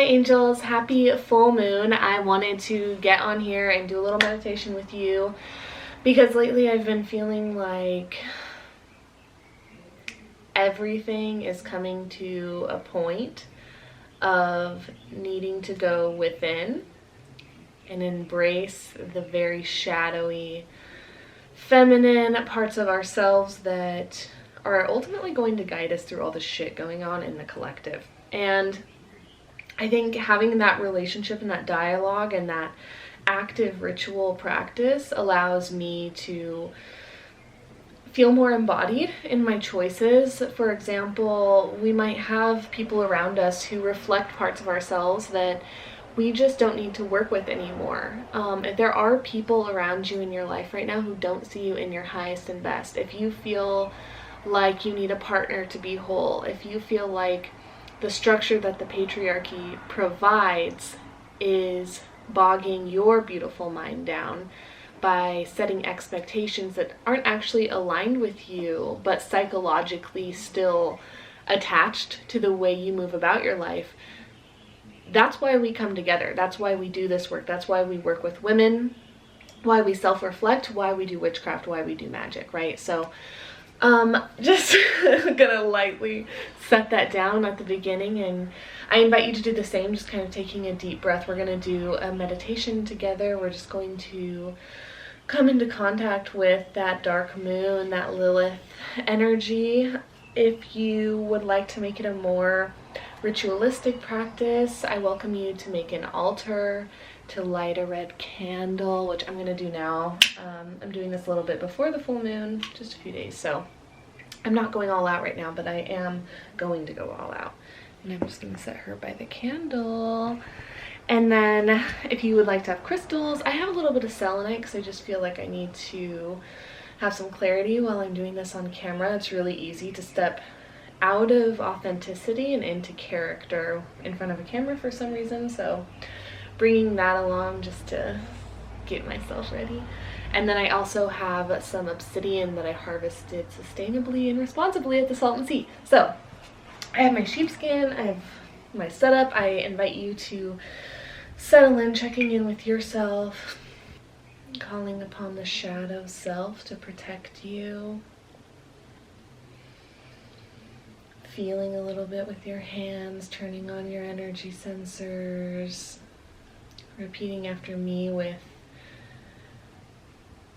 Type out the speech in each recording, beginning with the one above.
Hi angels, happy full moon. I wanted to get on here and do a little meditation with you because lately I've been feeling like everything is coming to a point of needing to go within and embrace the very shadowy feminine parts of ourselves that are ultimately going to guide us through all the shit going on in the collective. And I think having that relationship and that dialogue and that active ritual practice allows me to feel more embodied in my choices. For example, we might have people around us who reflect parts of ourselves that we just don't need to work with anymore. If there are people around you in your life right now who don't see you in your highest and best, if you feel like you need a partner to be whole, if you feel like the structure that the patriarchy provides is bogging your beautiful mind down by setting expectations that aren't actually aligned with you, but psychologically still attached to the way you move about your life, that's why we come together. That's why we do this work. That's why we work with women, why we self-reflect, why we do witchcraft, why we do magic, right? So just gonna lightly set that down at the beginning, and I invite you to do the same, just kind of taking a deep breath. We're gonna do a meditation together. We're just going to come into contact with that dark moon, that Lilith energy. If you would like to make it a more ritualistic practice, I welcome you to make an altar, to light a red candle, which I'm gonna do now. I'm doing this a little bit before the full moon, just a few days, so I'm not going all out right now, but I am going to go all out. And I'm just gonna set her by the candle. And then if you would like to have crystals, I have a little bit of selenite because I just feel like I need to have some clarity while I'm doing this on camera. It's really easy to step out of authenticity and into character in front of a camera for some reason, so bringing that along just to get myself ready. And then I also have some obsidian that I harvested sustainably and responsibly at the Salton Sea. So I have my sheepskin, I have my setup. I invite you to settle in, checking in with yourself, calling upon the shadow self to protect you. Feeling a little bit with your hands, turning on your energy sensors, repeating after me with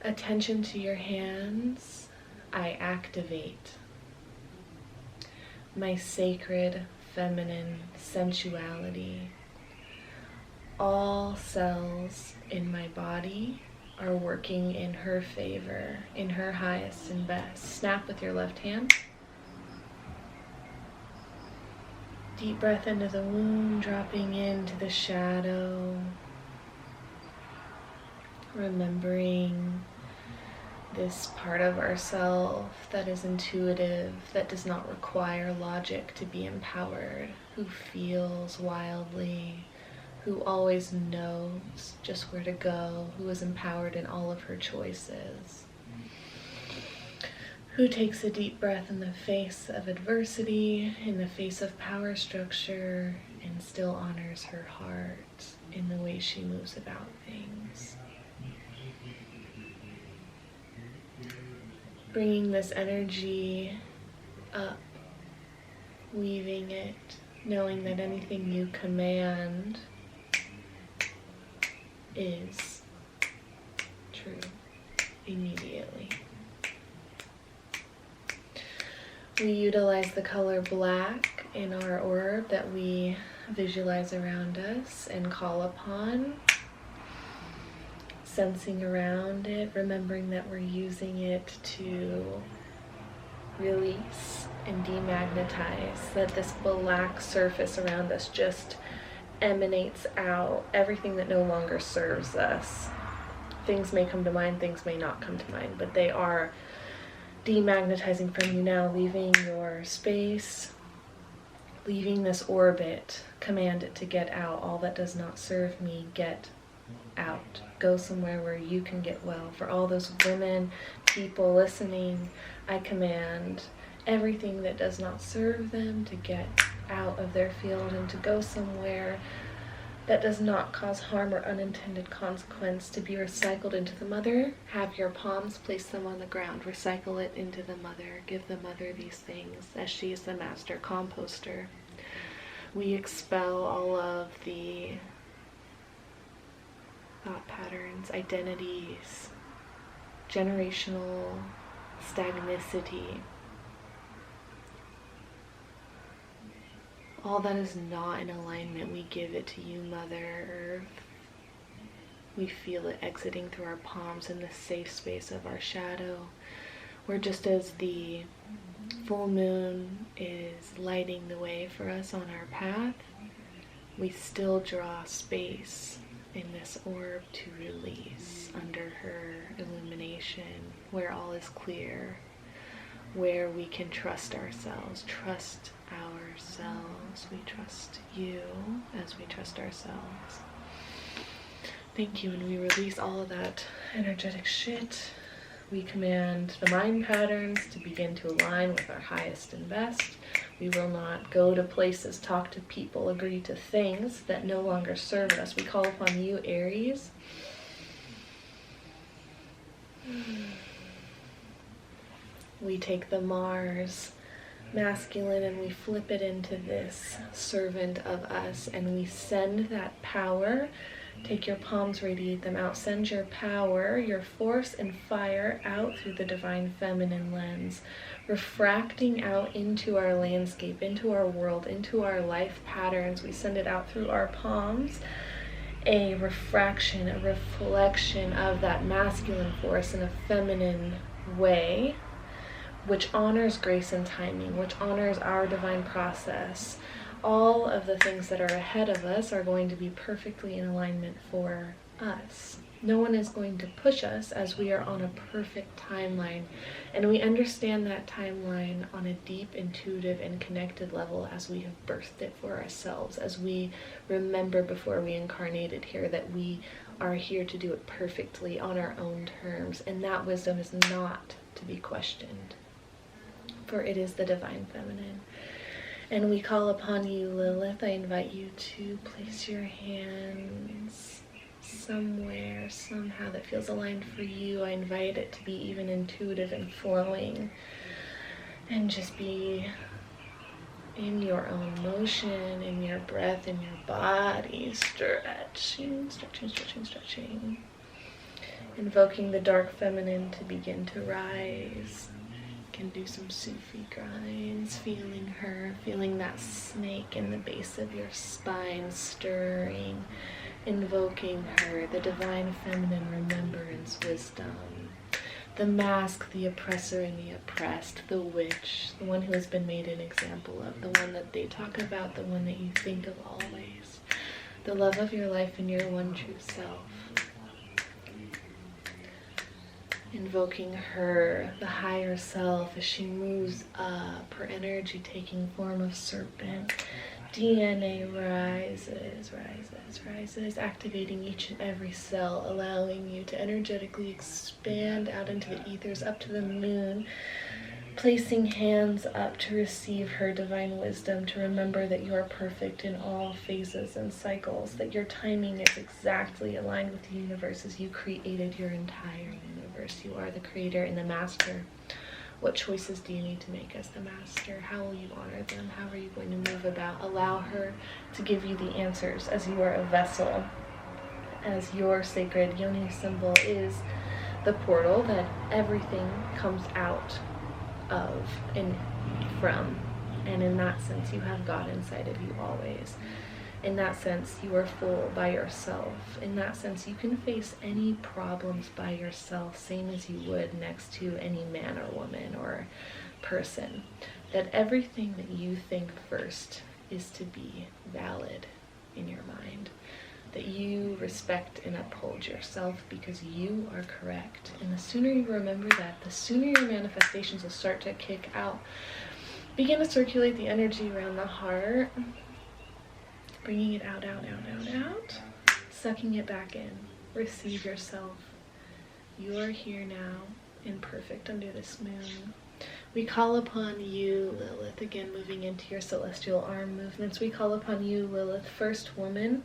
attention to your hands. I activate my sacred feminine sensuality. All cells in my body are working in her favor, in her highest and best. Snap with your left hand. Deep breath into the womb, dropping into the shadow. Remembering this part of ourself that is intuitive, that does not require logic to be empowered, who feels wildly, who always knows just where to go, who is empowered in all of her choices, who takes a deep breath in the face of adversity, in the face of power structure, and still honors her heart in the way she moves about things. Bringing this energy up, weaving it, knowing that anything you command is true immediately. We utilize the color black in our orb that we visualize around us and call upon, sensing around it, remembering that we're using it to release and demagnetize, that this black surface around us just emanates out everything that no longer serves us. Things may come to mind, things may not come to mind, but they are demagnetizing from you now, leaving your space, leaving this orbit. Command it to get out. All that does not serve me, get out. Go somewhere where you can get well. For all those women, people listening, I command everything that does not serve them to get out of their field and to go somewhere that does not cause harm or unintended consequence, to be recycled into the mother. Have your palms, place them on the ground, recycle it into the mother. Give the mother these things as she is the master composter. We expel all of the thought patterns, identities, generational stagnicity, all that is not in alignment. We give it to you, Mother Earth. We feel it exiting through our palms in the safe space of our shadow, where just as the full moon is lighting the way for us on our path, we still draw space in this orb to release under her illumination, where all is clear, where we can trust ourselves. Trust ourselves. We trust you as we trust ourselves. Thank you. And we release all of that energetic shit. We command the mind patterns to begin to align with our highest and best. We will not go to places, talk to people, agree to things that no longer serve us. We call upon you, Aries. We take the Mars masculine and we flip it into this servant of us, and we send that power. Take your palms, radiate them out. Send your power, your force and fire out through the divine feminine lens, refracting out into our landscape, into our world, into our life patterns. We send it out through our palms, a refraction, a reflection of that masculine force in a feminine way, which honors grace and timing, which honors our divine process. All of the things that are ahead of us are going to be perfectly in alignment for us. No one is going to push us, as we are on a perfect timeline. And we understand that timeline on a deep, intuitive, and connected level as we have birthed it for ourselves, as we remember before we incarnated here that we are here to do it perfectly on our own terms. And that wisdom is not to be questioned, for it is the divine feminine. And we call upon you, Lilith. I invite you to place your hands somewhere, somehow that feels aligned for you. I invite it to be even intuitive and flowing, and just be in your own motion, in your breath, in your body, stretching, stretching, stretching, stretching. Invoking the dark feminine to begin to rise. Can do some Sufi grinds, feeling her, feeling that snake in the base of your spine stirring, invoking her, the divine feminine remembrance, wisdom, the mask, the oppressor and the oppressed, the witch, the one who has been made an example of, the one that they talk about, the one that you think of always, the love of your life and your one true self. Invoking her, the higher self, as she moves up, her energy taking form of serpent. DNA rises, rises, rises, activating each and every cell, allowing you to energetically expand out into the ethers, up to the moon, placing hands up to receive her divine wisdom, to remember that you are perfect in all phases and cycles, that your timing is exactly aligned with the universe as you created your entire universe. You are the creator and the master. What choices do you need to make as the master? How will you honor them? How are you going to move about? Allow her to give you the answers as you are a vessel, as your sacred yoni symbol is the portal that everything comes out of and from. And in that sense, you have God inside of you always. In that sense, you are full by yourself. In that sense, you can face any problems by yourself, same as you would next to any man or woman or person. That everything that you think first is to be valid in your mind. That you respect and uphold yourself because you are correct. And the sooner you remember that, the sooner your manifestations will start to kick out. Begin to circulate the energy around the heart. Bringing it out, out, out, out, out. Sucking it back in. Receive yourself. You are here now and perfect under this moon. We call upon you, Lilith, again moving into your celestial arm movements. We call upon you, Lilith, first woman,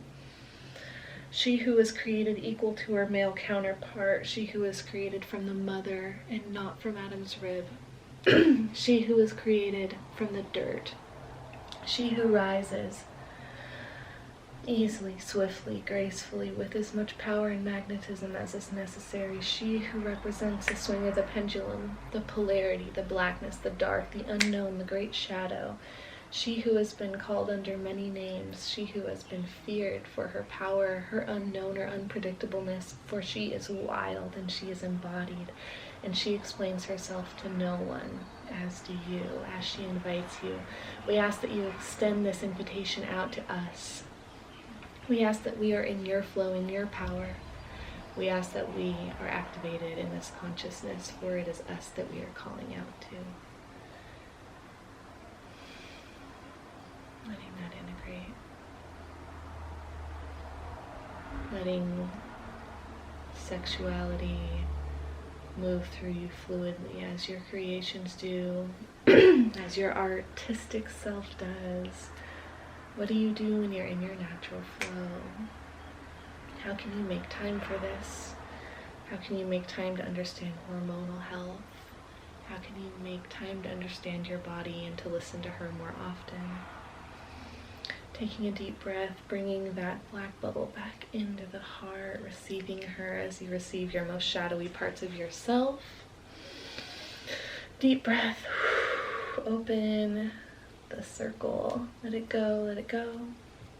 she who was created equal to her male counterpart, she who was created from the mother and not from Adam's rib, she who was created from the dirt, she who rises easily, swiftly, gracefully, with as much power and magnetism as is necessary, she who represents the swing of the pendulum, the polarity, the blackness, the dark, the unknown, the great shadow, she who has been called under many names, she who has been feared for her power, her unknown or unpredictableness, for she is wild and she is embodied, and she explains herself to no one, as do you, as she invites you. We ask that you extend this invitation out to us. We ask that we are in your flow, in your power. We ask that we are activated in this consciousness, for it is us that we are calling out to. Letting that integrate. Letting sexuality move through you fluidly as your creations do, as your artistic self does. What do you do when you're in your natural flow? How can you make time for this? How can you make time to understand hormonal health? How can you make time to understand your body and to listen to her more often? Taking a deep breath, bringing that black bubble back into the heart, receiving her as you receive your most shadowy parts of yourself. Deep breath, open the circle, let it go, let it go.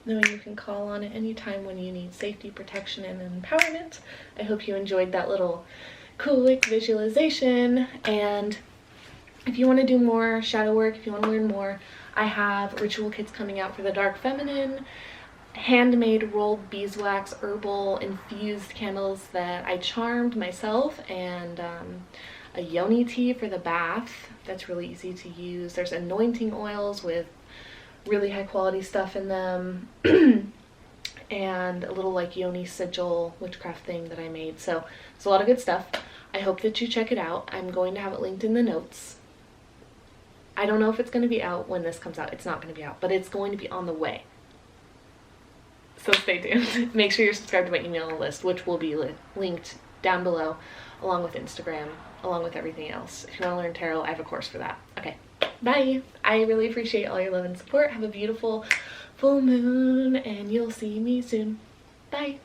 Knowing you can call on it anytime when you need safety, protection, and empowerment. I hope you enjoyed that little quick visualization, and if you want to do more shadow work, if you want to learn more, I have ritual kits coming out for the dark feminine, handmade rolled beeswax herbal infused candles that I charmed myself, and a yoni tea for the bath that's really easy to use. There's anointing oils with really high quality stuff in them and a little like yoni sigil witchcraft thing that I made. So it's a lot of good stuff. I hope that you check it out. I'm going to have it linked in the notes. I don't know if it's going to be out when this comes out. It's not going to be out, but it's going to be on the way. So stay tuned. Make sure you're subscribed to my email list, which will be linked down below, along with Instagram, along with everything else. If you want to learn tarot, I have a course for that. Okay, bye. I really appreciate all your love and support. Have a beautiful full moon, and you'll see me soon. Bye.